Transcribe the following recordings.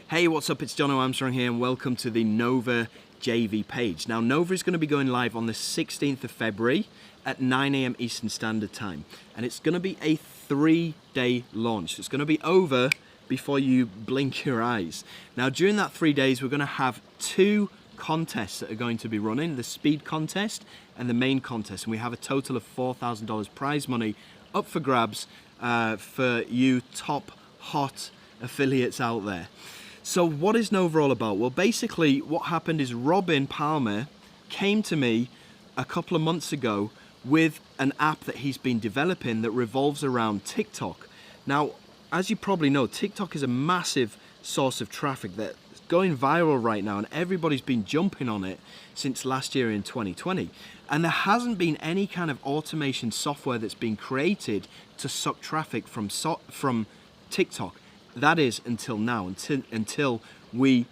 Hey, what's up? It's Jono Armstrong here and welcome to the Nova JV page. Now, Nova is going to be going live on the 16th of February at 9 AM Eastern Standard Time. And it's going to be a 3-day launch. It's going to be over before you blink your eyes. Now, during that 3 days, we're going to have 2 contests that are going to be running, the speed contest and the main contest. And we have a total of $4,000 prize money up for grabs for you top hot affiliates out there. So what is Nova all about? Well, basically what happened is Robin Palmer came to me a couple of months ago with an app that he's been developing that revolves around TikTok. Now, as you probably know, TikTok is a massive source of traffic that's going viral right now, and everybody's been jumping on it since last year in 2020. And there hasn't been any kind of automation software that's been created to suck traffic from TikTok. That is until now, until we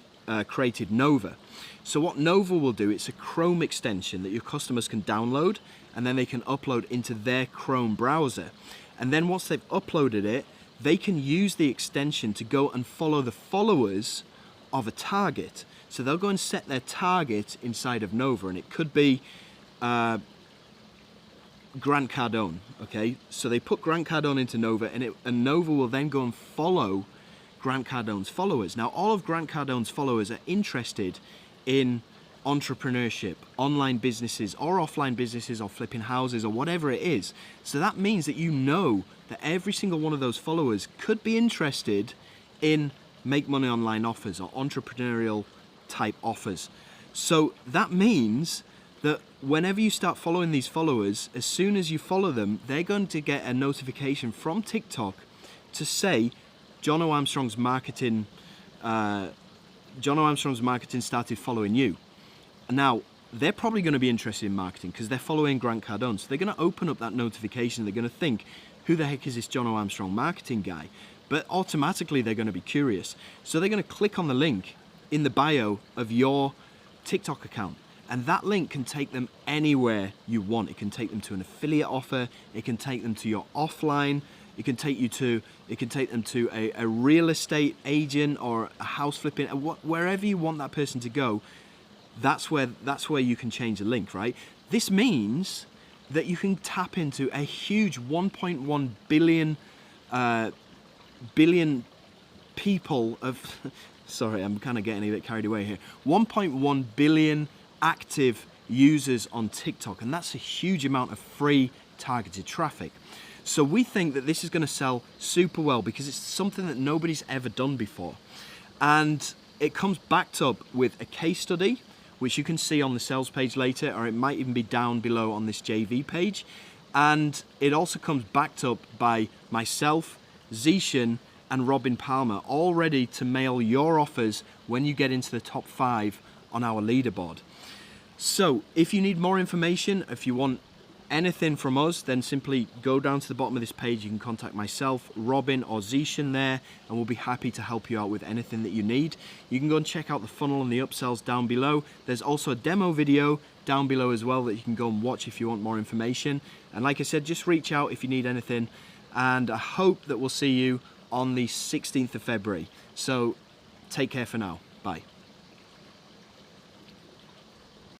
created Nova. So what Nova will do, it's a Chrome extension that your customers can download and then they can upload into their Chrome browser. And then once they've uploaded it, they can use the extension to go and follow the followers of a target. So they'll go and set their target inside of Nova, and it could be Grant Cardone, okay? So they put Grant Cardone into Nova, and Nova will then go and follow Grant Cardone's followers. Now, all of Grant Cardone's followers are interested in entrepreneurship, online businesses or offline businesses or flipping houses or whatever it is. So that means that you know that every single one of those followers could be interested in make money online offers or entrepreneurial type offers. So that means that whenever you start following these followers, as soon as you follow them, they're going to get a notification from TikTok to say, Jono Armstrong's marketing started following you. Now, they're probably going to be interested in marketing because they're following Grant Cardone. So they're going to open up that notification. They're going to think, who the heck is this Jono Armstrong marketing guy? But automatically they're going to be curious. So they're going to click on the link in the bio of your TikTok account. And that link can take them anywhere you want. It can take them to an affiliate offer. It can take them to your offline. It can take them to a real estate agent or a house flipping, wherever you want that person to go. That's where you can change the link, right? This means that you can tap into a huge 1.1 billion people of, sorry, I'm kind of getting a bit carried away here. 1.1 billion active users on TikTok, and that's a huge amount of free targeted traffic. So we think that this is going to sell super well because it's something that nobody's ever done before. And it comes backed up with a case study, which you can see on the sales page later, or it might even be down below on this JV page. And it also comes backed up by myself, Zishan, and Robin Palmer, all ready to mail your offers when you get into the top 5 on our leaderboard. So if you need more information, if you want anything from us, then simply go down to the bottom of this page. You can contact myself, Robin, or Zishan there, and we'll be happy to help you out with anything that you need. You can go and check out the funnel and the upsells down below. There's also a demo video down below as well that you can go and watch if you want more information. And like I said, just reach out if you need anything, and I hope that we'll see you on the 16th of February. So take care for now. Bye.